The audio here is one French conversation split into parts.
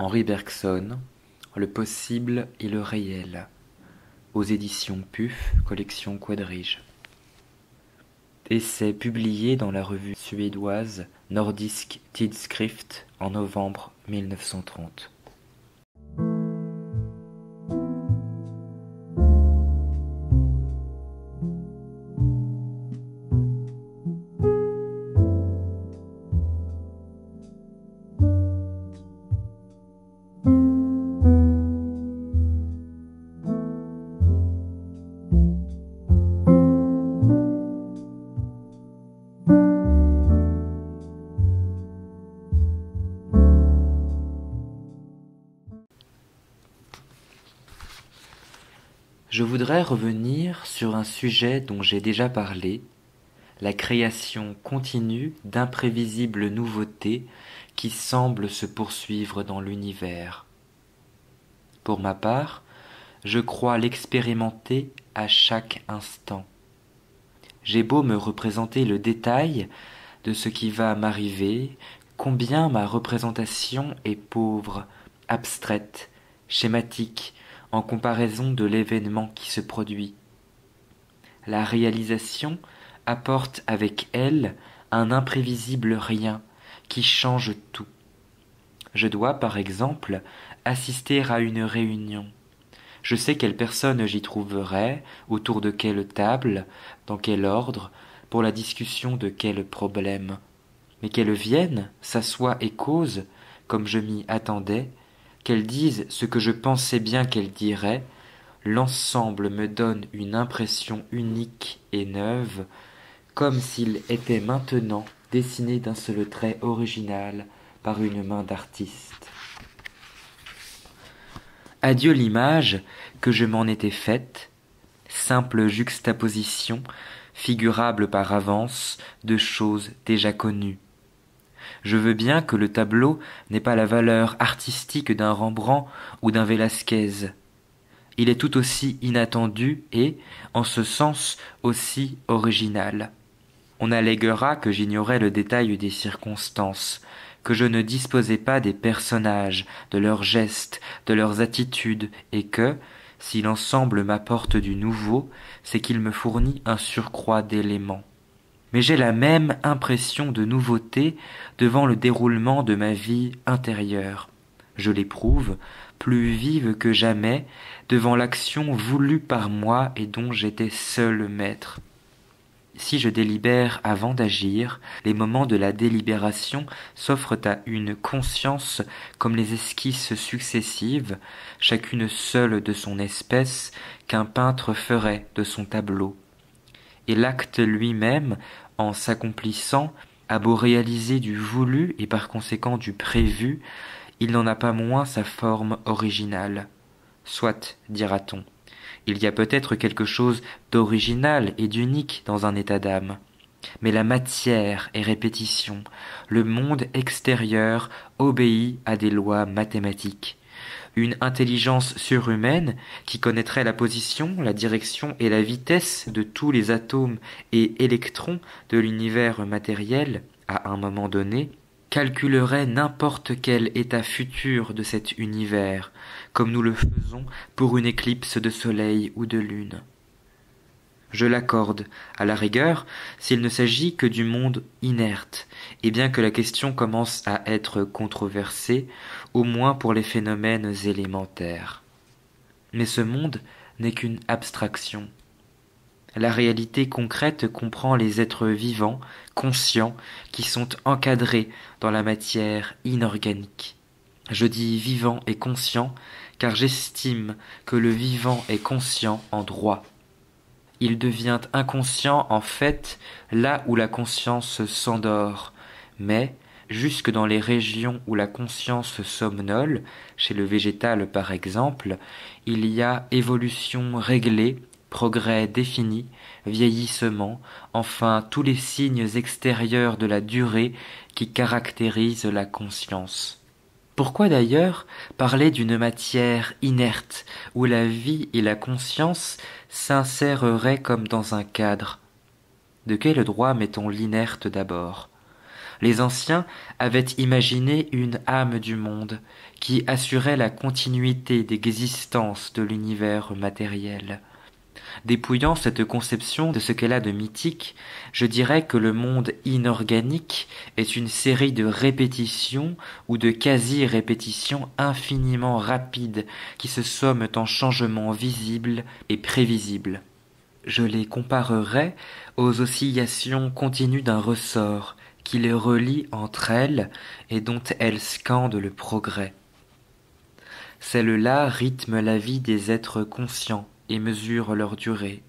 Henri Bergson, Le possible et le réel, aux éditions PUF, collection Quadrige. Essai publié dans la revue suédoise Nordisk Tidskrift en novembre 1930. Je voudrais revenir sur un sujet dont j'ai déjà parlé, la création continue d'imprévisibles nouveautés qui semblent se poursuivre dans l'univers. Pour ma part, je crois l'expérimenter à chaque instant. J'ai beau me représenter le détail de ce qui va m'arriver, combien ma représentation est pauvre, abstraite, schématique, en comparaison de l'événement qui se produit. La réalisation apporte avec elle un imprévisible rien qui change tout. Je dois, par exemple, assister à une réunion. Je sais quelles personnes j'y trouverai, autour de quelle table, dans quel ordre, pour la discussion de quel problème. Mais qu'elles viennent, s'assoient et causent, comme je m'y attendais, qu'elles disent ce que je pensais bien qu'elles diraient, l'ensemble me donne une impression unique et neuve, comme s'il était maintenant dessiné d'un seul trait original par une main d'artiste. Adieu l'image que je m'en étais faite, simple juxtaposition, figurable par avance, de choses déjà connues. Je veux bien que le tableau n'ait pas la valeur artistique d'un Rembrandt ou d'un Vélasquez. Il est tout aussi inattendu et, en ce sens, aussi original. On alléguera que j'ignorais le détail des circonstances, que je ne disposais pas des personnages, de leurs gestes, de leurs attitudes, et que, si l'ensemble m'apporte du nouveau, c'est qu'il me fournit un surcroît d'éléments. Mais j'ai la même impression de nouveauté devant le déroulement de ma vie intérieure. Je l'éprouve, plus vive que jamais, devant l'action voulue par moi et dont j'étais seul maître. Si je délibère avant d'agir, les moments de la délibération s'offrent à une conscience comme les esquisses successives, chacune seule de son espèce, qu'un peintre ferait de son tableau. Et l'acte lui-même, en s'accomplissant, a beau réaliser du voulu et par conséquent du prévu, il n'en a pas moins sa forme originale. Soit, dira-t-on, il y a peut-être quelque chose d'original et d'unique dans un état d'âme. Mais la matière est répétition, le monde extérieur obéit à des lois mathématiques. Une intelligence surhumaine qui connaîtrait la position, la direction et la vitesse de tous les atomes et électrons de l'univers matériel à un moment donné, calculerait n'importe quel état futur de cet univers, comme nous le faisons pour une éclipse de soleil ou de lune. Je l'accorde, à la rigueur, s'il ne s'agit que du monde inerte, et bien que la question commence à être controversée, au moins pour les phénomènes élémentaires. Mais ce monde n'est qu'une abstraction. La réalité concrète comprend les êtres vivants, conscients, qui sont encadrés dans la matière inorganique. Je dis vivant et conscient, car j'estime que le vivant est conscient en droit. Il devient inconscient en fait là où la conscience s'endort, mais jusque dans les régions où la conscience somnole, chez le végétal par exemple, il y a évolution réglée, progrès défini, vieillissement, enfin tous les signes extérieurs de la durée qui caractérisent la conscience. Pourquoi d'ailleurs parler d'une matière inerte, où la vie et la conscience s'inséreraient comme dans un cadre? De quel droit mettons l'inerte d'abord? Les anciens avaient imaginé une âme du monde qui assurait la continuité d'existence de l'univers matériel. Dépouillant cette conception de ce qu'elle a de mythique, je dirais que le monde inorganique est une série de répétitions ou de quasi-répétitions infiniment rapides qui se somment en changements visibles et prévisibles. Je les comparerais aux oscillations continues d'un ressort qui les relie entre elles et dont elles scandent le progrès. Celles-là rythment la vie des êtres conscients et mesurent leur durée.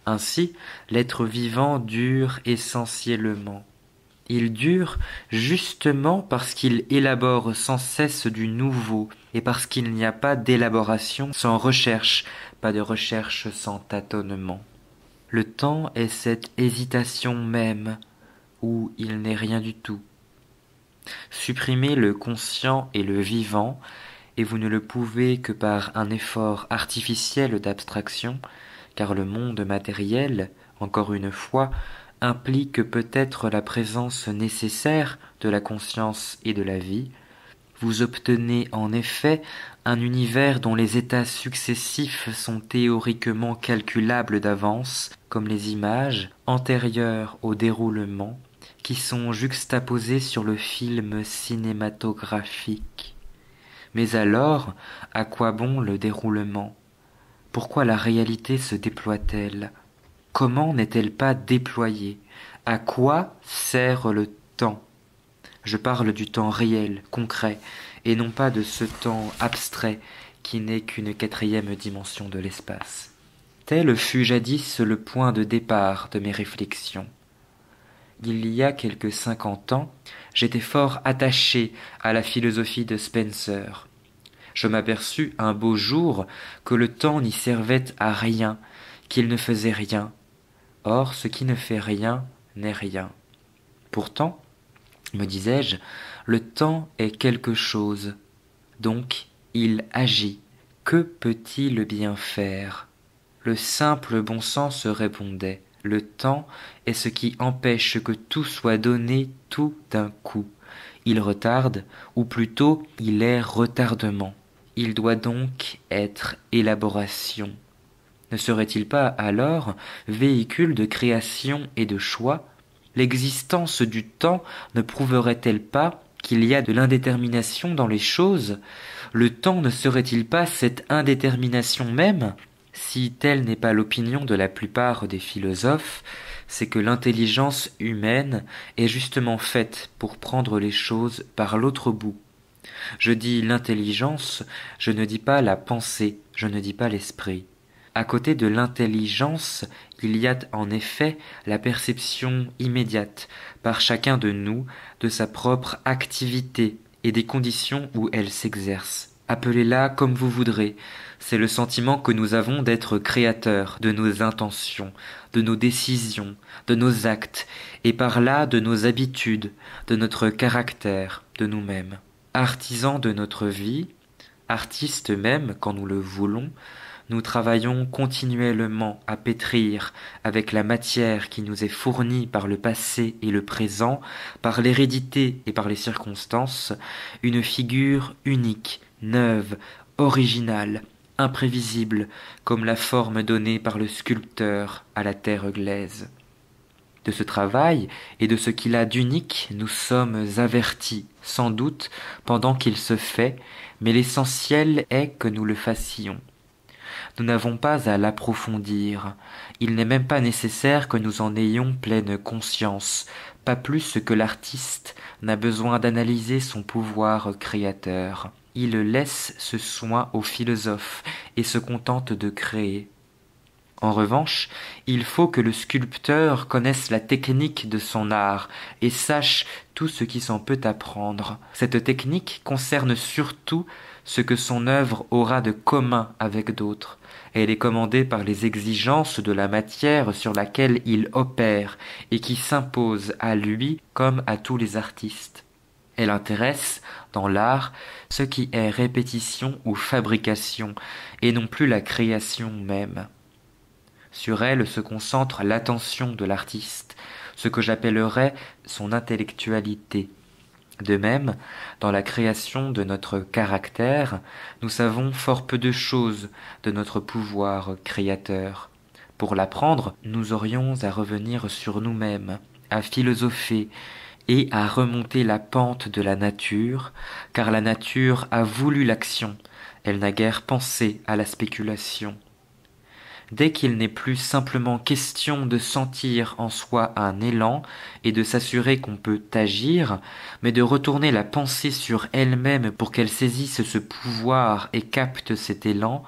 Ainsi, l'être vivant dure essentiellement. Il dure justement parce qu'il élabore sans cesse du nouveau et parce qu'il n'y a pas d'élaboration sans recherche, pas de recherche sans tâtonnement. Le temps est cette hésitation même où il n'est rien du tout. Supprimez le conscient et le vivant, et vous ne le pouvez que par un effort artificiel d'abstraction, car le monde matériel, encore une fois, implique peut-être la présence nécessaire de la conscience et de la vie. Vous obtenez en effet un univers dont les états successifs sont théoriquement calculables d'avance, comme les images antérieures au déroulement, qui sont juxtaposées sur le film cinématographique. Mais alors, à quoi bon le déroulement? Pourquoi la réalité se déploie-t-elle? Comment n'est-elle pas déployée? À quoi sert le temps? Je parle du temps réel, concret, et non pas de ce temps abstrait qui n'est qu'une quatrième dimension de l'espace. Tel fut jadis le point de départ de mes réflexions. Il y a quelque 50 ans, j'étais fort attaché à la philosophie de Spencer. Je m'aperçus un beau jour que le temps n'y servait à rien, qu'il ne faisait rien. Or, ce qui ne fait rien n'est rien. Pourtant, me disais-je, le temps est quelque chose. Donc, il agit. Que peut-il bien faire? Le simple bon sens répondait. Le temps est ce qui empêche que tout soit donné tout d'un coup. Il retarde, ou plutôt il est retardement. Il doit donc être élaboration. Ne serait-il pas alors véhicule de création et de choix? L'existence du temps ne prouverait-elle pas qu'il y a de l'indétermination dans les choses? Le temps ne serait-il pas cette indétermination même? Si telle n'est pas l'opinion de la plupart des philosophes, c'est que l'intelligence humaine est justement faite pour prendre les choses par l'autre bout. Je dis l'intelligence, je ne dis pas la pensée, je ne dis pas l'esprit. À côté de l'intelligence, il y a en effet la perception immédiate, par chacun de nous, de sa propre activité et des conditions où elle s'exerce. Appelez-la comme vous voudrez, c'est le sentiment que nous avons d'être créateurs de nos intentions, de nos décisions, de nos actes, et par là de nos habitudes, de notre caractère, de nous-mêmes. Artisans de notre vie, artistes même quand nous le voulons, nous travaillons continuellement à pétrir avec la matière qui nous est fournie par le passé et le présent, par l'hérédité et par les circonstances, une figure unique, neuve, originale, imprévisible, comme la forme donnée par le sculpteur à la terre glaise. De ce travail et de ce qu'il a d'unique, nous sommes avertis, sans doute, pendant qu'il se fait, mais l'essentiel est que nous le fassions. Nous n'avons pas à l'approfondir. Il n'est même pas nécessaire que nous en ayons pleine conscience, pas plus que l'artiste n'a besoin d'analyser son pouvoir créateur. Il laisse ce soin aux philosophes et se contente de créer. En revanche, il faut que le sculpteur connaisse la technique de son art et sache tout ce qui s'en peut apprendre. Cette technique concerne surtout ce que son œuvre aura de commun avec d'autres. Elle est commandée par les exigences de la matière sur laquelle il opère et qui s'impose à lui comme à tous les artistes. Elle intéresse, dans l'art, ce qui est répétition ou fabrication, et non plus la création même. Sur elle se concentre l'attention de l'artiste. ce que j'appellerais son intellectualité. De même, dans la création de notre caractère, nous savons fort peu de choses de notre pouvoir créateur. Pour l'apprendre, nous aurions à revenir sur nous-mêmes, à philosopher et à remonter la pente de la nature, car la nature a voulu l'action, elle n'a guère pensé à la spéculation. Dès qu'il n'est plus simplement question de sentir en soi un élan et de s'assurer qu'on peut agir, mais de retourner la pensée sur elle-même pour qu'elle saisisse ce pouvoir et capte cet élan,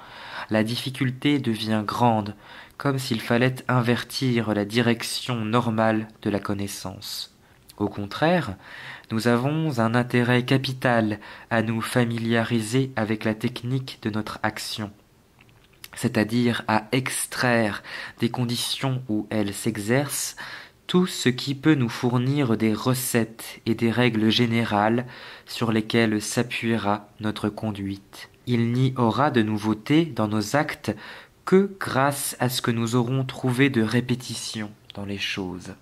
la difficulté devient grande, comme s'il fallait invertir la direction normale de la connaissance. Au contraire, nous avons un intérêt capital à nous familiariser avec la technique de notre action, c'est-à-dire à extraire des conditions où elle s'exerce tout ce qui peut nous fournir des recettes et des règles générales sur lesquelles s'appuiera notre conduite. Il n'y aura de nouveauté dans nos actes que grâce à ce que nous aurons trouvé de répétition dans les choses.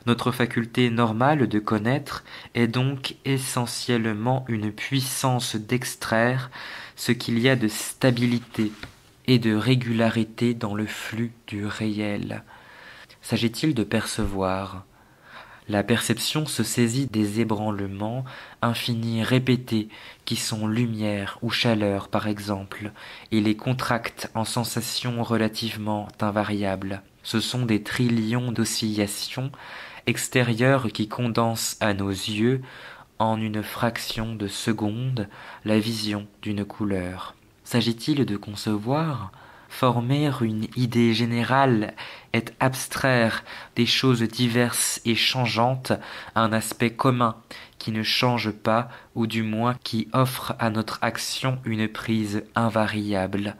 Notre faculté normale de connaître est donc essentiellement une puissance d'extraire ce qu'il y a de stabilité et de régularité dans le flux du réel. S'agit-il de percevoir? La perception se saisit des ébranlements infinis répétés qui sont lumière ou chaleur par exemple, et les contracte en sensations relativement invariables. Ce sont des trillions d'oscillations extérieures qui condensent à nos yeux, en une fraction de seconde, la vision d'une couleur. S'agit-il de concevoir? Former une idée générale est abstraire des choses diverses et changeantes un aspect commun qui ne change pas ou du moins qui offre à notre action une prise invariable.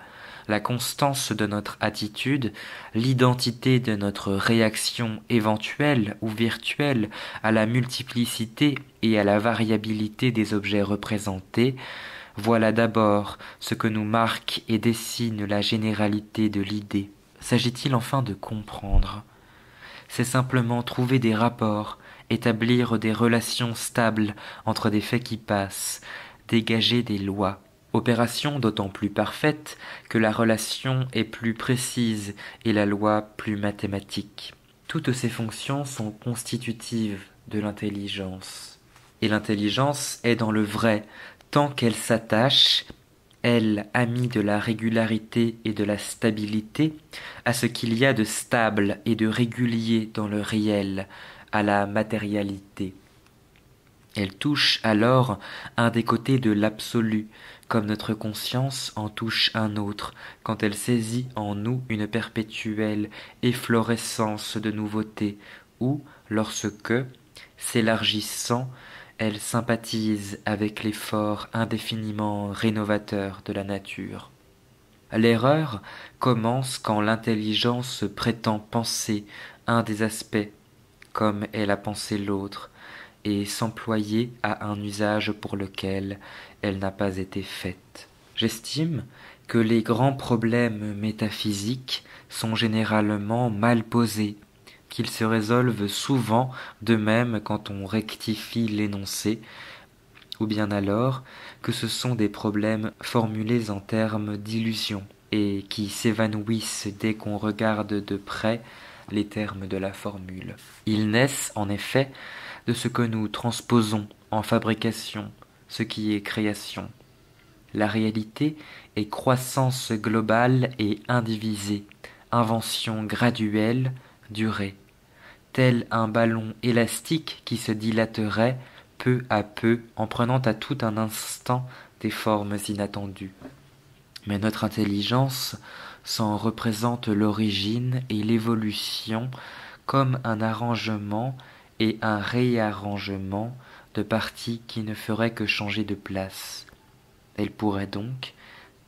La constance de notre attitude, l'identité de notre réaction éventuelle ou virtuelle à la multiplicité et à la variabilité des objets représentés, voilà d'abord ce que nous marque et dessine la généralité de l'idée. S'agit-il enfin de comprendre? C'est simplement trouver des rapports, établir des relations stables entre des faits qui passent, dégager des lois. Opération d'autant plus parfaite que la relation est plus précise et la loi plus mathématique. Toutes ces fonctions sont constitutives de l'intelligence. Et l'intelligence est dans le vrai, tant qu'elle s'attache, elle, amie de la régularité et de la stabilité, à ce qu'il y a de stable et de régulier dans le réel, à la matérialité. Elle touche alors un des côtés de l'absolu, comme notre conscience en touche un autre, quand elle saisit en nous une perpétuelle efflorescence de nouveautés, ou lorsque, s'élargissant, elle sympathise avec l'effort indéfiniment rénovateur de la nature. L'erreur commence quand l'intelligence prétend penser un des aspects, comme elle a pensé l'autre, et s'employer à un usage pour lequel elle n'a pas été faite. J'estime que les grands problèmes métaphysiques sont généralement mal posés, qu'ils se résolvent souvent de même quand on rectifie l'énoncé, ou bien alors que ce sont des problèmes formulés en termes d'illusion et qui s'évanouissent dès qu'on regarde de près les termes de la formule. Ils naissent en effet de ce que nous transposons en fabrication, ce qui est création. La réalité est croissance globale et indivisée, invention graduelle, durée, tel un ballon élastique qui se dilaterait peu à peu en prenant à tout un instant des formes inattendues. Mais notre intelligence s'en représente l'origine et l'évolution comme un arrangement et un réarrangement de parties qui ne feraient que changer de place. Elle pourrait donc,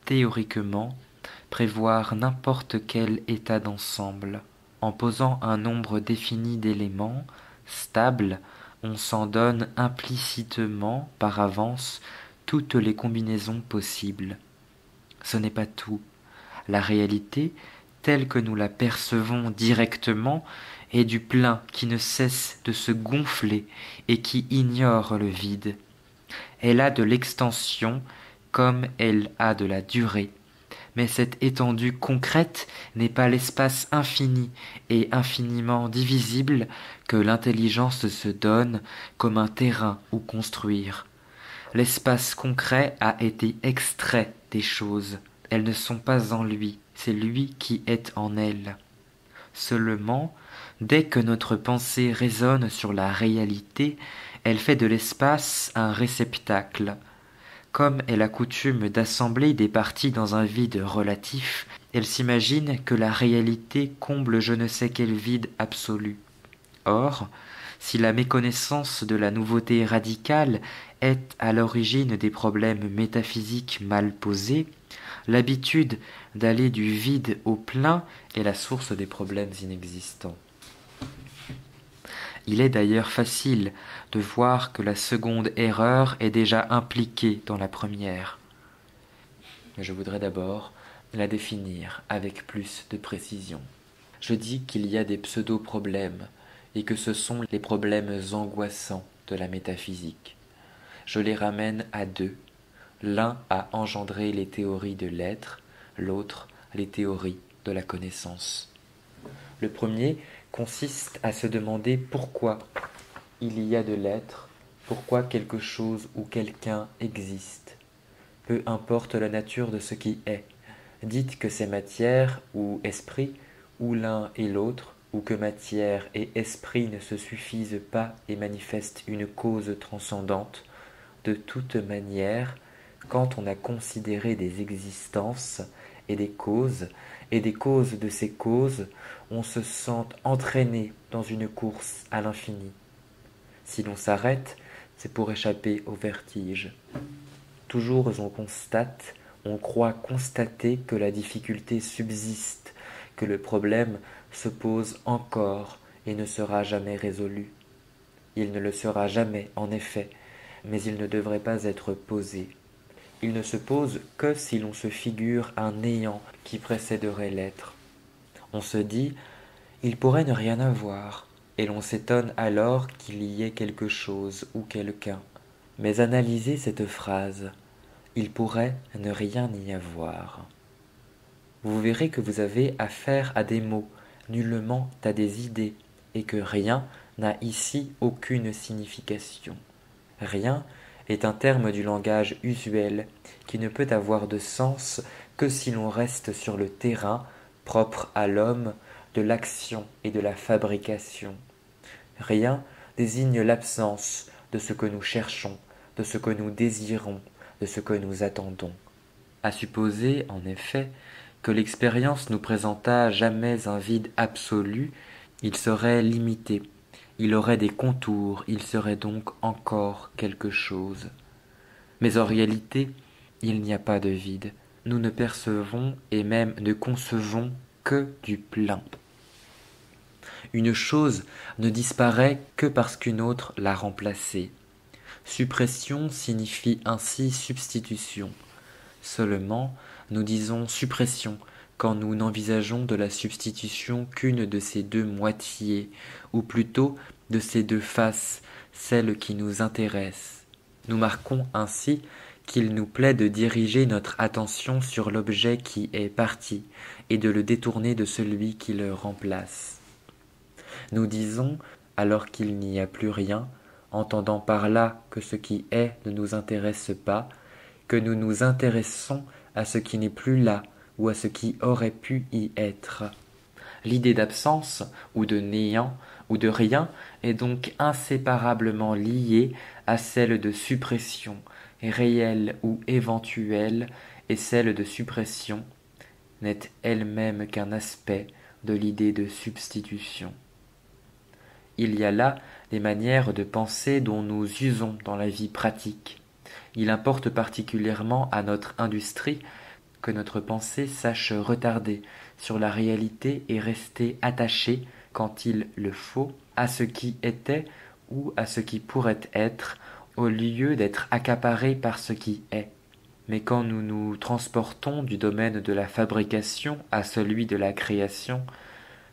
théoriquement, prévoir n'importe quel état d'ensemble. En posant un nombre défini d'éléments, stables, on s'en donne implicitement, par avance, toutes les combinaisons possibles. Ce n'est pas tout. La réalité, telle que nous la percevons directement, et du plein qui ne cesse de se gonfler et qui ignore le vide. Elle a de l'extension comme elle a de la durée, mais cette étendue concrète n'est pas l'espace infini et infiniment divisible que l'intelligence se donne comme un terrain où construire. L'espace concret a été extrait des choses. Elles ne sont pas en lui, c'est lui qui est en elles. Seulement, dès que notre pensée résonne sur la réalité, elle fait de l'espace un réceptacle. Comme elle a coutume d'assembler des parties dans un vide relatif, elle s'imagine que la réalité comble je ne sais quel vide absolu. Or, si la méconnaissance de la nouveauté radicale est à l'origine des problèmes métaphysiques mal posés, l'habitude d'aller du vide au plein est la source des problèmes inexistants. Il est d'ailleurs facile de voir que la seconde erreur est déjà impliquée dans la première. Mais je voudrais d'abord la définir avec plus de précision. Je dis qu'il y a des pseudo-problèmes et que ce sont les problèmes angoissants de la métaphysique. Je les ramène à deux. L'un a engendré les théories de l'être, l'autre les théories de la connaissance. Le premier consiste à se demander pourquoi il y a de l'être, pourquoi quelque chose ou quelqu'un existe. Peu importe la nature de ce qui est. Dites que c'est matière ou esprit, ou l'un et l'autre, ou que matière et esprit ne se suffisent pas et manifestent une cause transcendante. De toute manière, quand on a considéré des existences et des causes de ces causes, on se sent entraîné dans une course à l'infini. Si l'on s'arrête, c'est pour échapper au vertige. Toujours on croit constater que la difficulté subsiste, que le problème se pose encore et ne sera jamais résolu. Il ne le sera jamais, en effet, mais il ne devrait pas être posé. Il ne se pose que si l'on se figure un néant qui précéderait l'être. On se dit, il pourrait ne rien avoir, et l'on s'étonne alors qu'il y ait quelque chose ou quelqu'un. Mais analysez cette phrase, il pourrait ne rien y avoir. Vous verrez que vous avez affaire à des mots, nullement à des idées, et que rien n'a ici aucune signification. Rien est un terme du langage usuel qui ne peut avoir de sens que si l'on reste sur le terrain propre à l'homme de l'action et de la fabrication. Rien désigne l'absence de ce que nous cherchons, de ce que nous désirons, de ce que nous attendons. À supposer, en effet, que l'expérience nous présentât jamais un vide absolu, il serait limité. Il aurait des contours, il serait donc encore quelque chose. Mais en réalité, il n'y a pas de vide. Nous ne percevons et même ne concevons que du plein. Une chose ne disparaît que parce qu'une autre l'a remplacée. Suppression signifie ainsi substitution. Seulement, nous disons suppression quand nous n'envisageons de la substitution qu'une de ces deux moitiés, ou plutôt de ces deux faces, celle qui nous intéresse. Nous marquons ainsi qu'il nous plaît de diriger notre attention sur l'objet qui est parti et de le détourner de celui qui le remplace. Nous disons, alors qu'il n'y a plus rien, entendant par là que ce qui est ne nous intéresse pas, que nous nous intéressons à ce qui n'est plus là ou à ce qui aurait pu y être. L'idée d'absence ou de néant ou de rien est donc inséparablement liée à celle de suppression, réelle ou éventuelle, et celle de suppression n'est elle-même qu'un aspect de l'idée de substitution. Il y a là des manières de penser dont nous usons dans la vie pratique. Il importe particulièrement à notre industrie que notre pensée sache retarder sur la réalité et rester attachée, quand il le faut, à ce qui était ou à ce qui pourrait être, au lieu d'être accaparée par ce qui est. Mais quand nous nous transportons du domaine de la fabrication à celui de la création,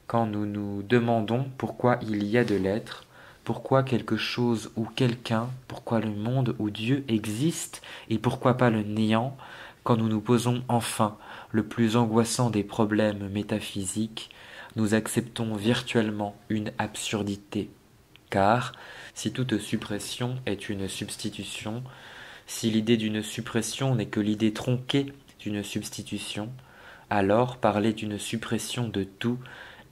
quand nous nous demandons pourquoi il y a de l'être, pourquoi quelque chose ou quelqu'un, pourquoi le monde ou Dieu existe et pourquoi pas le néant, quand nous nous posons enfin le plus angoissant des problèmes métaphysiques, nous acceptons virtuellement une absurdité. Car, si toute suppression est une substitution, si l'idée d'une suppression n'est que l'idée tronquée d'une substitution, alors parler d'une suppression de tout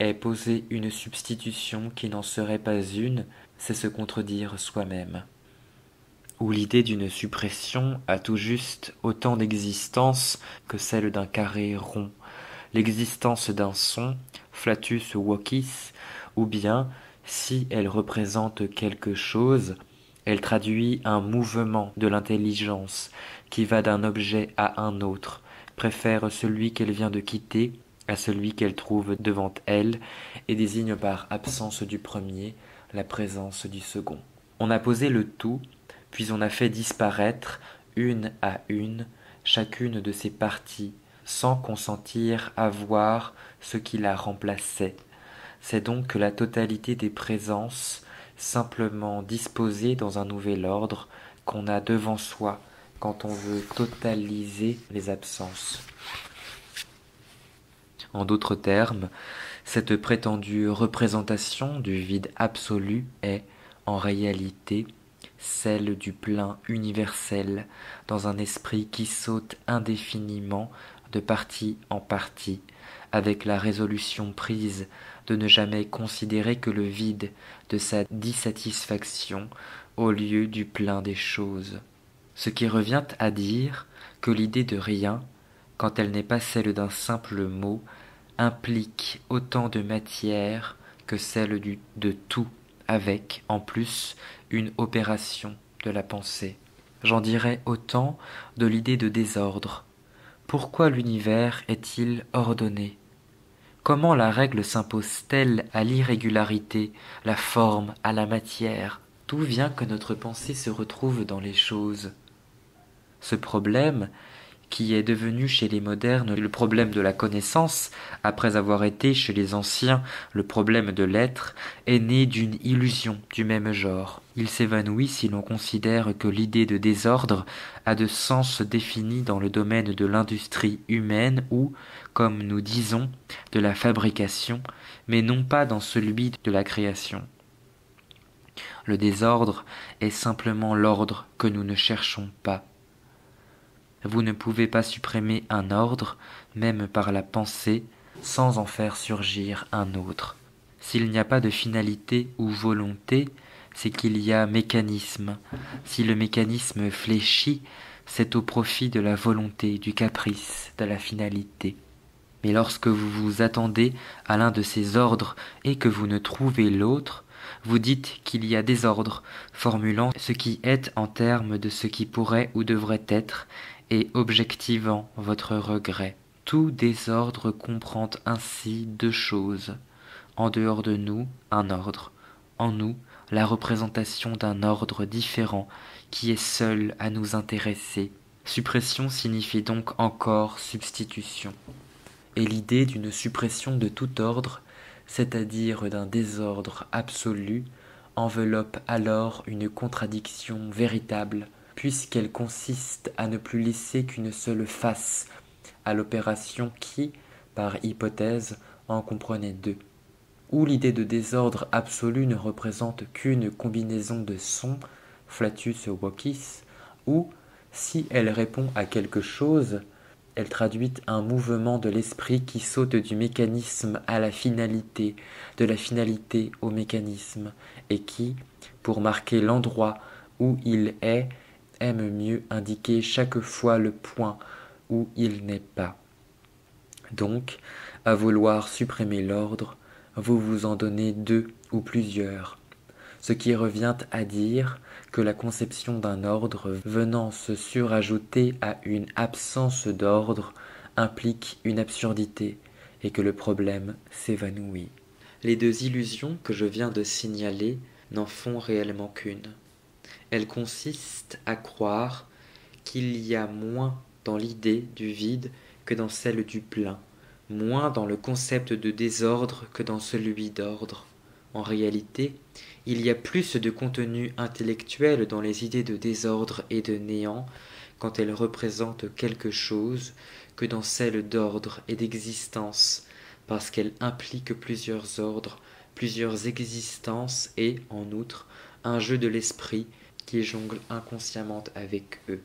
est poser une substitution qui n'en serait pas une, c'est se contredire soi-même. Ou l'idée d'une suppression a tout juste autant d'existence que celle d'un carré rond, l'existence d'un son, flatus vocis, ou bien, si elle représente quelque chose, elle traduit un mouvement de l'intelligence qui va d'un objet à un autre, préfère celui qu'elle vient de quitter à celui qu'elle trouve devant elle, et désigne par absence du premier la présence du second. On a posé le tout, puis on a fait disparaître, une à une, chacune de ses parties, sans consentir à voir ce qui la remplaçait. C'est donc la totalité des présences, simplement disposées dans un nouvel ordre, qu'on a devant soi quand on veut totaliser les absences. En d'autres termes, cette prétendue représentation du vide absolu est, en réalité, celle du plein universel, dans un esprit qui saute indéfiniment de partie en partie, avec la résolution prise de ne jamais considérer que le vide de sa dissatisfaction au lieu du plein des choses. Ce qui revient à dire que l'idée de rien, quand elle n'est pas celle d'un simple mot, implique autant de matière que celle de tout, avec, en plus, une opération de la pensée. J'en dirais autant de l'idée de désordre. Pourquoi l'univers est-il ordonné? Comment la règle s'impose-t-elle à l'irrégularité, la forme à la matière? D'où vient que notre pensée se retrouve dans les choses? Ce problème, qui est devenu chez les modernes le problème de la connaissance, après avoir été chez les anciens le problème de l'être, est né d'une illusion du même genre. Il s'évanouit si l'on considère que l'idée de désordre a de sens défini dans le domaine de l'industrie humaine ou, comme nous disons, de la fabrication, mais non pas dans celui de la création. Le désordre est simplement l'ordre que nous ne cherchons pas. Vous ne pouvez pas supprimer un ordre, même par la pensée, sans en faire surgir un autre. S'il n'y a pas de finalité ou volonté, c'est qu'il y a mécanisme. Si le mécanisme fléchit, c'est au profit de la volonté, du caprice, de la finalité. Mais lorsque vous vous attendez à l'un de ces ordres et que vous ne trouvez l'autre, vous dites qu'il y a désordre, formulant ce qui est en termes de ce qui pourrait ou devrait être, et objectivant votre regret. Tout désordre comprend ainsi deux choses. En dehors de nous, un ordre. En nous, la représentation d'un ordre différent qui est seul à nous intéresser. Suppression signifie donc encore substitution. Et l'idée d'une suppression de tout ordre, c'est-à-dire d'un désordre absolu, enveloppe alors une contradiction véritable, puisqu'elle consiste à ne plus laisser qu'une seule face à l'opération qui, par hypothèse, en comprenait deux. Ou l'idée de désordre absolu ne représente qu'une combinaison de sons, flatus vocis, ou, si elle répond à quelque chose, elle traduit un mouvement de l'esprit qui saute du mécanisme à la finalité, de la finalité au mécanisme, et qui, pour marquer l'endroit où il est, aime mieux indiquer chaque fois le point où il n'est pas. Donc, à vouloir supprimer l'ordre, vous vous en donnez deux ou plusieurs, ce qui revient à dire que la conception d'un ordre venant se surajouter à une absence d'ordre implique une absurdité et que le problème s'évanouit. Les deux illusions que je viens de signaler n'en font réellement qu'une. Elles consistent à croire qu'il y a moins dans l'idée du vide que dans celle du plein, moins dans le concept de désordre que dans celui d'ordre. En réalité, il y a plus de contenu intellectuel dans les idées de désordre et de néant quand elles représentent quelque chose que dans celles d'ordre et d'existence, parce qu'elles impliquent plusieurs ordres, plusieurs existences et, en outre, un jeu de l'esprit qui jongle inconsciemment avec eux.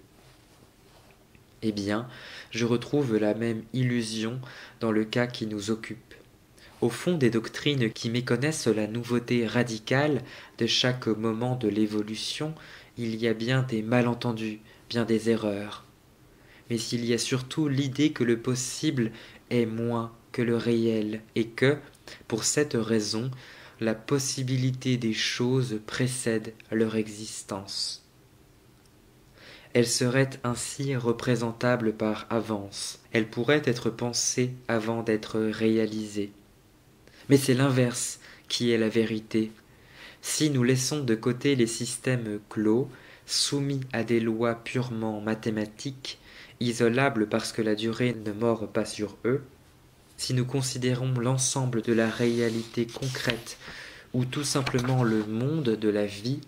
Eh bien, je retrouve la même illusion dans le cas qui nous occupe. Au fond des doctrines qui méconnaissent la nouveauté radicale de chaque moment de l'évolution, il y a bien des malentendus, bien des erreurs. Mais il y a surtout l'idée que le possible est moins que le réel et que, pour cette raison, la possibilité des choses précède leur existence. Elle serait ainsi représentable par avance, elle pourrait être pensée avant d'être réalisée. Mais c'est l'inverse qui est la vérité. Si nous laissons de côté les systèmes clos, soumis à des lois purement mathématiques, isolables parce que la durée ne mord pas sur eux, si nous considérons l'ensemble de la réalité concrète ou tout simplement le monde de la vie,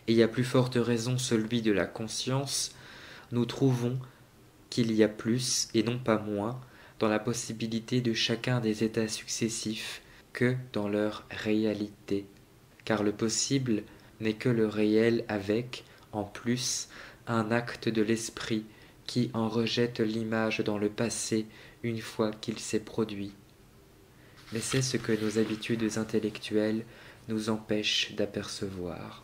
et à plus forte raison celui de la conscience, nous trouvons qu'il y a plus, et non pas moins, dans la possibilité de chacun des états successifs que dans leur réalité, car le possible n'est que le réel avec, en plus, un acte de l'esprit qui en rejette l'image dans le passé une fois qu'il s'est produit. Mais c'est ce que nos habitudes intellectuelles nous empêchent d'apercevoir.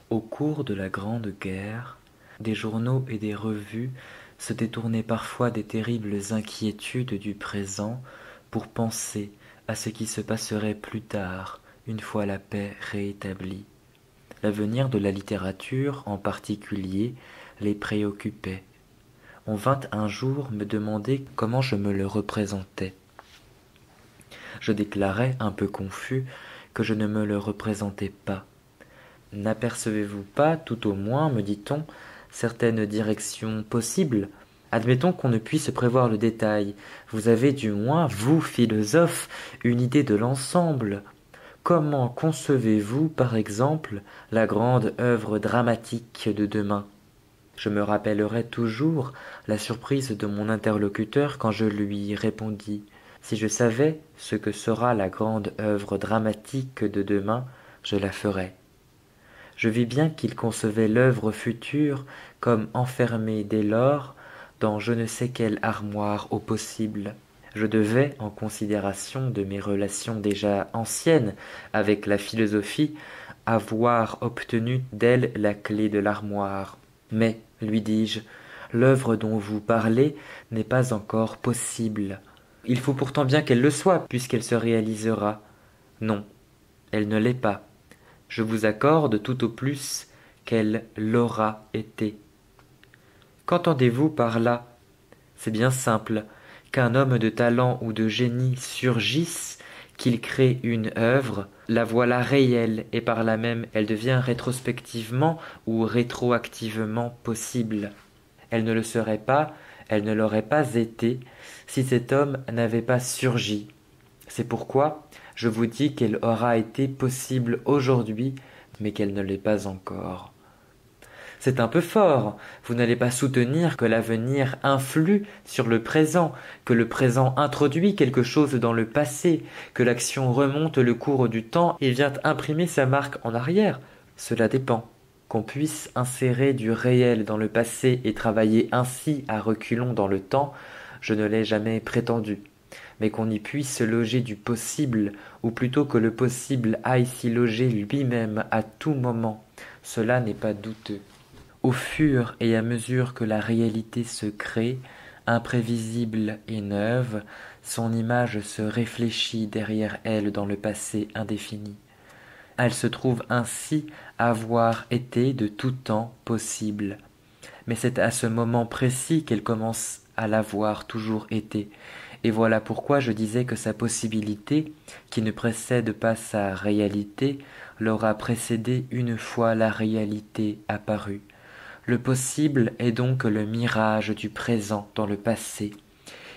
Au cours de la Grande Guerre, des journaux et des revues se détournaient parfois des terribles inquiétudes du présent pour penser à ce qui se passerait plus tard, une fois la paix réétablie. L'avenir de la littérature, en particulier, les préoccupait. On vint un jour me demander comment je me le représentais. Je déclarai, un peu confus, que je ne me le représentais pas. N'apercevez-vous pas, tout au moins, me dit-on, certaines directions possibles? Admettons qu'on ne puisse prévoir le détail. Vous avez du moins, vous, philosophe, une idée de l'ensemble. Comment concevez-vous, par exemple, la grande œuvre dramatique de demain? Je me rappellerai toujours la surprise de mon interlocuteur quand je lui répondis. Si je savais ce que sera la grande œuvre dramatique de demain, je la ferais. Je vis bien qu'il concevait l'œuvre future comme enfermée dès lors dans je ne sais quelle armoire au possible. Je devais, en considération de mes relations déjà anciennes avec la philosophie, avoir obtenu d'elle la clé de l'armoire. Mais, lui dis-je, l'œuvre dont vous parlez n'est pas encore possible. Il faut pourtant bien qu'elle le soit, puisqu'elle se réalisera. Non, elle ne l'est pas. Je vous accorde tout au plus qu'elle l'aura été. Qu'entendez-vous par là? C'est bien simple, qu'un homme de talent ou de génie surgisse, qu'il crée une œuvre, la voilà réelle, et par là même elle devient rétrospectivement ou rétroactivement possible. Elle ne le serait pas, elle ne l'aurait pas été, si cet homme n'avait pas surgi. C'est pourquoi je vous dis qu'elle aura été possible aujourd'hui, mais qu'elle ne l'est pas encore. C'est un peu fort. Vous n'allez pas soutenir que l'avenir influe sur le présent, que le présent introduit quelque chose dans le passé, que l'action remonte le cours du temps et vient imprimer sa marque en arrière. Cela dépend. Qu'on puisse insérer du réel dans le passé et travailler ainsi à reculons dans le temps, je ne l'ai jamais prétendu. Mais qu'on y puisse loger du possible, ou plutôt que le possible aille s'y loger lui-même à tout moment, cela n'est pas douteux. Au fur et à mesure que la réalité se crée, imprévisible et neuve, son image se réfléchit derrière elle dans le passé indéfini. Elle se trouve ainsi avoir été de tout temps possible. Mais c'est à ce moment précis qu'elle commence à l'avoir toujours été. Et voilà pourquoi je disais que sa possibilité, qui ne précède pas sa réalité, l'aura précédée une fois la réalité apparue. Le possible est donc le mirage du présent dans le passé,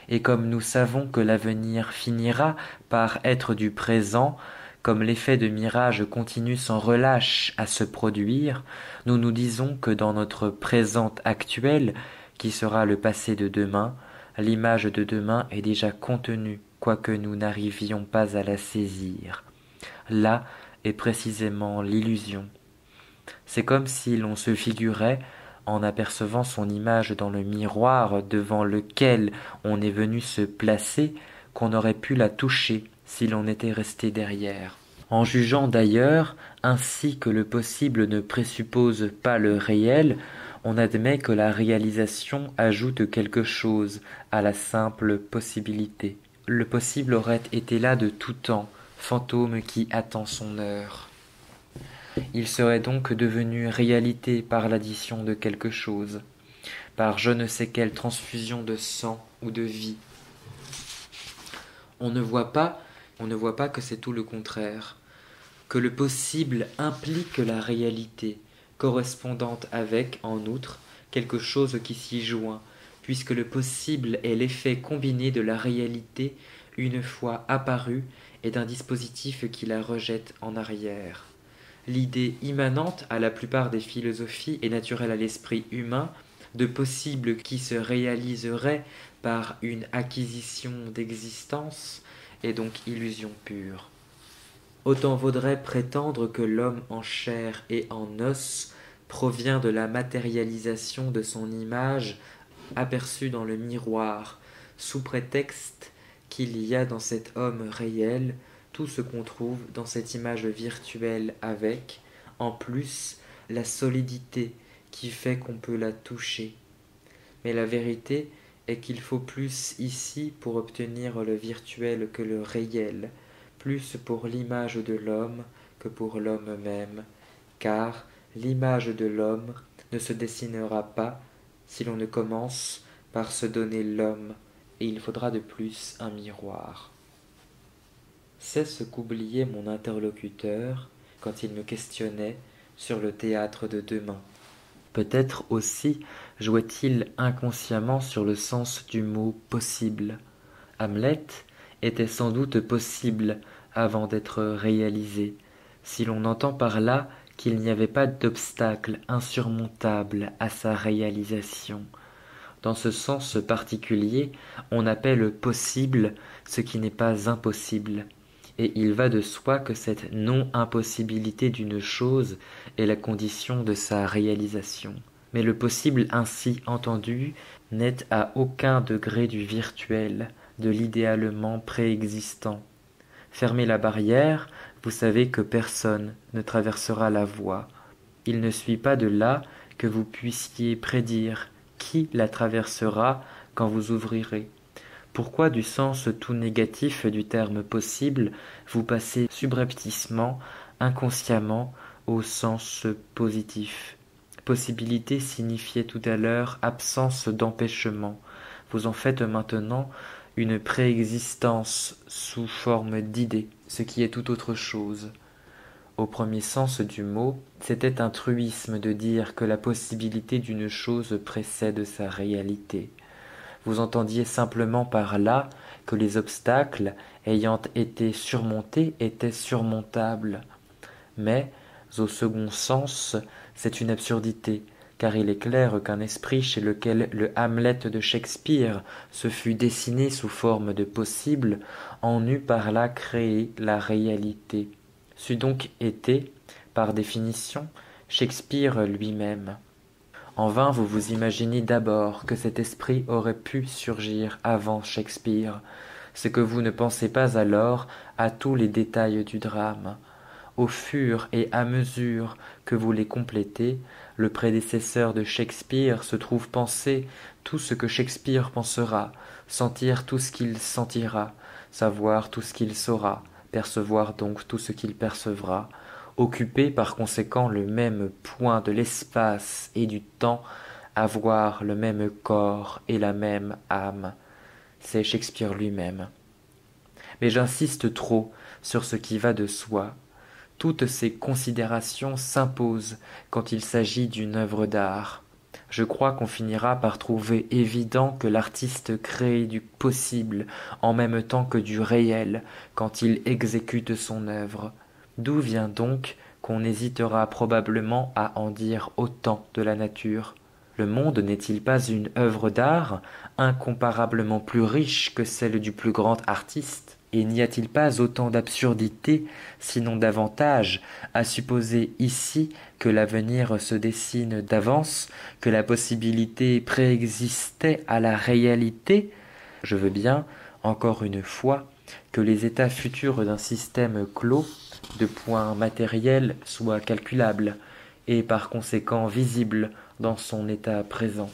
et comme nous savons que l'avenir finira par être du présent, comme l'effet de mirage continue sans relâche à se produire, nous nous disons que dans notre présent actuel, qui sera le passé de demain, l'image de demain est déjà contenue, quoique nous n'arrivions pas à la saisir. Là est précisément l'illusion. C'est comme si l'on se figurait, en apercevant son image dans le miroir devant lequel on est venu se placer, qu'on aurait pu la toucher si l'on était resté derrière. En jugeant d'ailleurs, ainsi que le possible ne présuppose pas le réel, on admet que la réalisation ajoute quelque chose à la simple possibilité. Le possible aurait été là de tout temps, fantôme qui attend son heure. Il serait donc devenu réalité par l'addition de quelque chose, par je ne sais quelle transfusion de sang ou de vie. On ne voit pas que c'est tout le contraire, que le possible implique la réalité, correspondante avec, en outre, quelque chose qui s'y joint, puisque le possible est l'effet combiné de la réalité une fois apparue et d'un dispositif qui la rejette en arrière. L'idée immanente à la plupart des philosophies et naturelle à l'esprit humain de possible qui se réaliserait par une acquisition d'existence est donc illusion pure. Autant vaudrait prétendre que l'homme en chair et en os provient de la matérialisation de son image aperçue dans le miroir, sous prétexte qu'il y a dans cet homme réel tout ce qu'on trouve dans cette image virtuelle avec, en plus, la solidité qui fait qu'on peut la toucher. Mais la vérité est qu'il faut plus ici pour obtenir le virtuel que le réel, plus pour l'image de l'homme que pour l'homme même, car l'image de l'homme ne se dessinera pas si l'on ne commence par se donner l'homme, et il faudra de plus un miroir. C'est ce qu'oubliait mon interlocuteur quand il me questionnait sur le théâtre de demain. Peut-être aussi jouait-il inconsciemment sur le sens du mot « possible ». Hamlet était sans doute possible avant d'être réalisé, si l'on entend par là qu'il n'y avait pas d'obstacle insurmontable à sa réalisation. Dans ce sens particulier, on appelle possible ce qui n'est pas impossible, et il va de soi que cette non-impossibilité d'une chose est la condition de sa réalisation. Mais le possible ainsi entendu n'est à aucun degré du virtuel, de l'idéalement préexistant. Fermez la barrière, vous savez que personne ne traversera la voie. Il ne suit pas de là que vous puissiez prédire qui la traversera quand vous ouvrirez. Pourquoi du sens tout négatif du terme possible vous passez subrepticement, inconsciemment, au sens positif? Possibilité signifiait tout à l'heure absence d'empêchement. Vous en faites maintenant une préexistence sous forme d'idée, ce qui est tout autre chose. Au premier sens du mot, c'était un truisme de dire que la possibilité d'une chose précède sa réalité. Vous entendiez simplement par là que les obstacles, ayant été surmontés, étaient surmontables. Mais, au second sens, c'est une absurdité, car il est clair qu'un esprit chez lequel le Hamlet de Shakespeare se fût dessiné sous forme de possible en eût par là créé la réalité. C'eût donc été, par définition, Shakespeare lui-même. En vain vous vous imaginez d'abord que cet esprit aurait pu surgir avant Shakespeare, ce que vous ne pensez pas alors à tous les détails du drame. Au fur et à mesure que vous les complétez, le prédécesseur de Shakespeare se trouve penser tout ce que Shakespeare pensera, sentir tout ce qu'il sentira, savoir tout ce qu'il saura, percevoir donc tout ce qu'il percevra, occuper par conséquent le même point de l'espace et du temps, avoir le même corps et la même âme. C'est Shakespeare lui-même. Mais j'insiste trop sur ce qui va de soi. Toutes ces considérations s'imposent quand il s'agit d'une œuvre d'art. Je crois qu'on finira par trouver évident que l'artiste crée du possible en même temps que du réel quand il exécute son œuvre. D'où vient donc qu'on hésitera probablement à en dire autant de la nature? Le monde n'est-il pas une œuvre d'art incomparablement plus riche que celle du plus grand artiste? Et n'y a-t-il pas autant d'absurdité, sinon davantage, à supposer ici que l'avenir se dessine d'avance, que la possibilité préexistait à la réalité? Je veux bien, encore une fois, que les états futurs d'un système clos, de points matériels, soient calculables, et par conséquent visibles dans son état présent.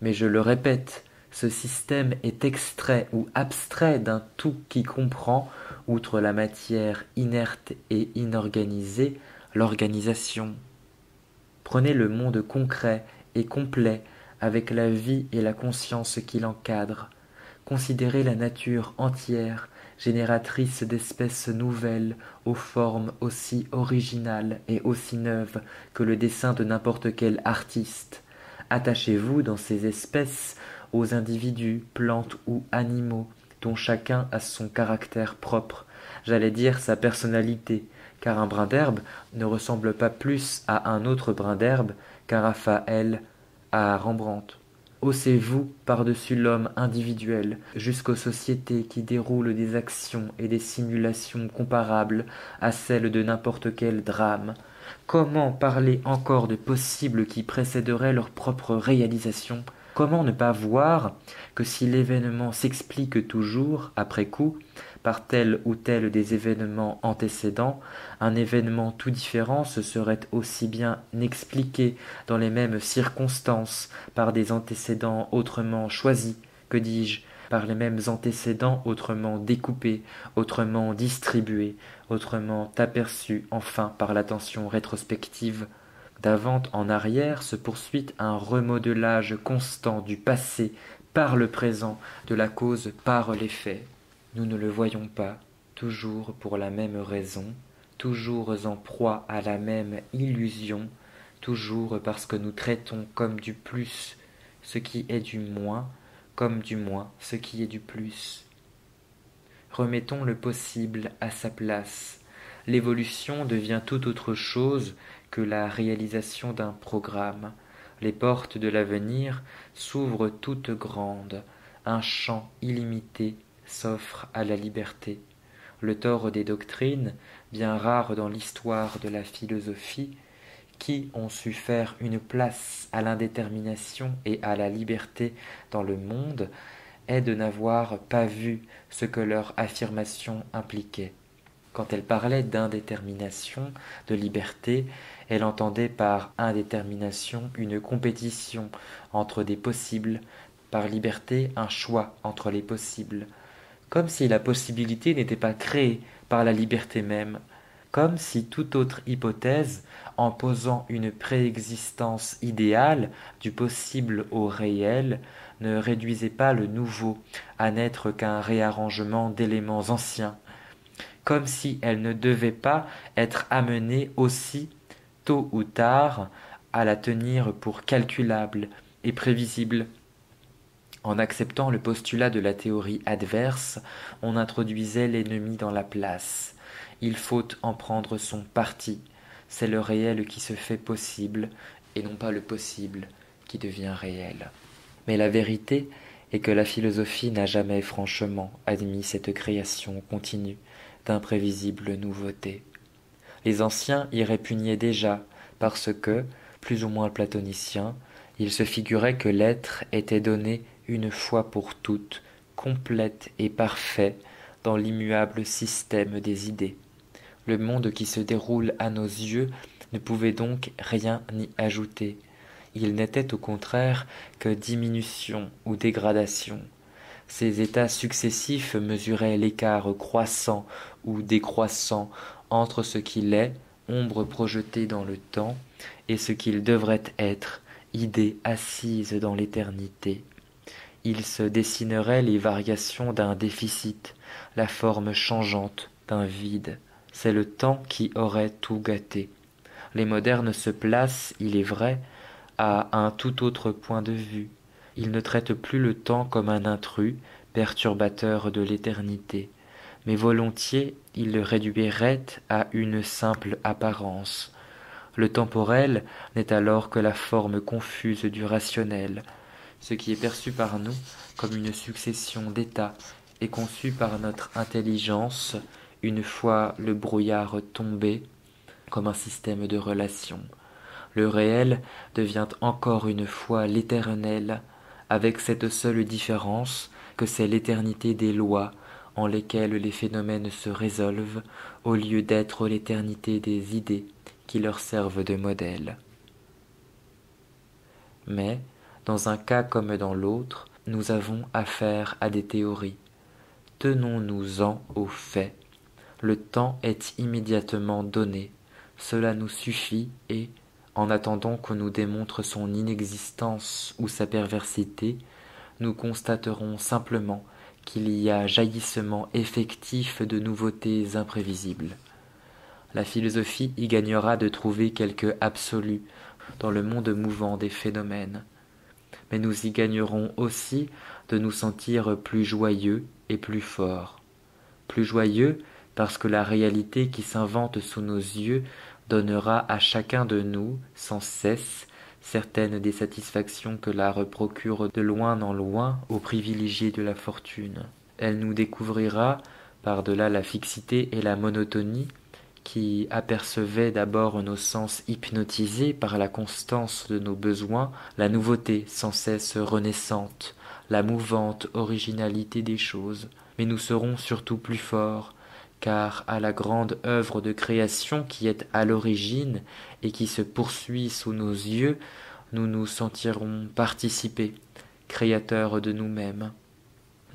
Mais je le répète, ce système est extrait ou abstrait d'un tout qui comprend, outre la matière inerte et inorganisée, l'organisation. Prenez le monde concret et complet avec la vie et la conscience qui l'encadrent. Considérez la nature entière, génératrice d'espèces nouvelles, aux formes aussi originales et aussi neuves que le dessin de n'importe quel artiste. Attachez-vous dans ces espèces aux individus, plantes ou animaux, dont chacun a son caractère propre, j'allais dire sa personnalité, car un brin d'herbe ne ressemble pas plus à un autre brin d'herbe qu'un Raphaël à Rembrandt. Haussez-vous par-dessus l'homme individuel jusqu'aux sociétés qui déroulent des actions et des simulations comparables à celles de n'importe quel drame. Comment parler encore de possibles qui précéderaient leur propre réalisation? Comment ne pas voir que si l'événement s'explique toujours, après coup, par tel ou tel des événements antécédents, un événement tout différent se serait aussi bien expliqué dans les mêmes circonstances par des antécédents autrement choisis, que dis-je, par les mêmes antécédents autrement découpés, autrement distribués, autrement aperçus, enfin par l'attention rétrospective. D'avant en arrière se poursuit un remodelage constant du passé par le présent, de la cause par l'effet. Nous ne le voyons pas, toujours pour la même raison, toujours en proie à la même illusion, toujours parce que nous traitons comme du plus ce qui est du moins, comme du moins ce qui est du plus. Remettons le possible à sa place. L'évolution devient tout autre chose que la réalisation d'un programme. Les portes de l'avenir s'ouvrent toutes grandes. Un champ illimité s'offre à la liberté. Le tort des doctrines, bien rare dans l'histoire de la philosophie, qui ont su faire une place à l'indétermination et à la liberté dans le monde, est de n'avoir pas vu ce que leur affirmation impliquait. Quand elle parlait d'indétermination, de liberté, elle entendait par indétermination une compétition entre des possibles, par liberté un choix entre les possibles, comme si la possibilité n'était pas créée par la liberté même, comme si toute autre hypothèse, en posant une préexistence idéale du possible au réel, ne réduisait pas le nouveau à n'être qu'un réarrangement d'éléments anciens, comme si elle ne devait pas être amenée aussi, tôt ou tard, à la tenir pour calculable et prévisible. En acceptant le postulat de la théorie adverse, on introduisait l'ennemi dans la place. Il faut en prendre son parti. C'est le réel qui se fait possible, et non pas le possible qui devient réel. Mais la vérité est que la philosophie n'a jamais franchement admis cette création continue d'imprévisibles nouveautés. Les anciens y répugnaient déjà, parce que, plus ou moins platoniciens, ils se figuraient que l'être était donné une fois pour toutes, complète et parfait, dans l'immuable système des idées. Le monde qui se déroule à nos yeux ne pouvait donc rien y ajouter. Il n'était au contraire que diminution ou dégradation. Ces états successifs mesuraient l'écart croissant ou décroissant entre ce qu'il est, ombre projetée dans le temps, et ce qu'il devrait être, idée assise dans l'éternité. Il se dessinerait les variations d'un déficit, la forme changeante d'un vide. C'est le temps qui aurait tout gâté. Les modernes se placent, il est vrai, à un tout autre point de vue. Ils ne traitent plus le temps comme un intrus, perturbateur de l'éternité, mais volontiers ils le réduiraient à une simple apparence. Le temporel n'est alors que la forme confuse du rationnel. Ce qui est perçu par nous comme une succession d'états est conçu par notre intelligence, une fois le brouillard tombé, comme un système de relations. Le réel devient encore une fois l'éternel, avec cette seule différence que c'est l'éternité des lois en lesquelles les phénomènes se résolvent, au lieu d'être l'éternité des idées qui leur servent de modèle. Mais, dans un cas comme dans l'autre, nous avons affaire à des théories. Tenons-nous-en aux faits. Le temps est immédiatement donné. Cela nous suffit et, en attendant qu'on nous démontre son inexistence ou sa perversité, nous constaterons simplement qu'il y a jaillissement effectif de nouveautés imprévisibles. La philosophie y gagnera de trouver quelque absolu dans le monde mouvant des phénomènes, mais nous y gagnerons aussi de nous sentir plus joyeux et plus forts. Plus joyeux parce que la réalité qui s'invente sous nos yeux donnera à chacun de nous, sans cesse, certaines des satisfactions que l'art procure de loin en loin aux privilégiés de la fortune. Elle nous découvrira, par-delà la fixité et la monotonie, qui apercevaient d'abord nos sens hypnotisés par la constance de nos besoins, la nouveauté sans cesse renaissante, la mouvante originalité des choses. Mais nous serons surtout plus forts, car à la grande œuvre de création qui est à l'origine et qui se poursuit sous nos yeux, nous nous sentirons participer, créateurs de nous-mêmes.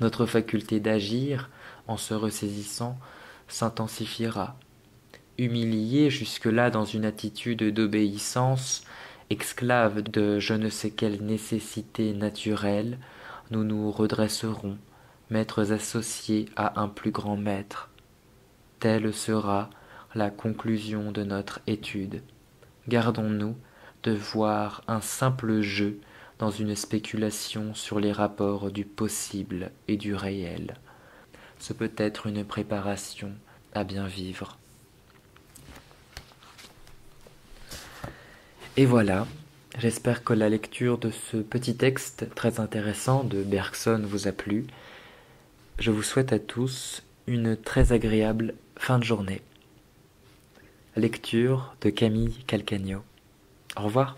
Notre faculté d'agir, en se ressaisissant, s'intensifiera. Humiliés jusque-là dans une attitude d'obéissance, esclaves de je ne sais quelle nécessité naturelle, nous nous redresserons, maîtres associés à un plus grand maître. Telle sera la conclusion de notre étude. Gardons-nous de voir un simple jeu dans une spéculation sur les rapports du possible et du réel. Ce peut être une préparation à bien vivre. Et voilà, j'espère que la lecture de ce petit texte très intéressant de Bergson vous a plu. Je vous souhaite à tous une très agréable fin de journée. Lecture de Camille Calcagno. Au revoir.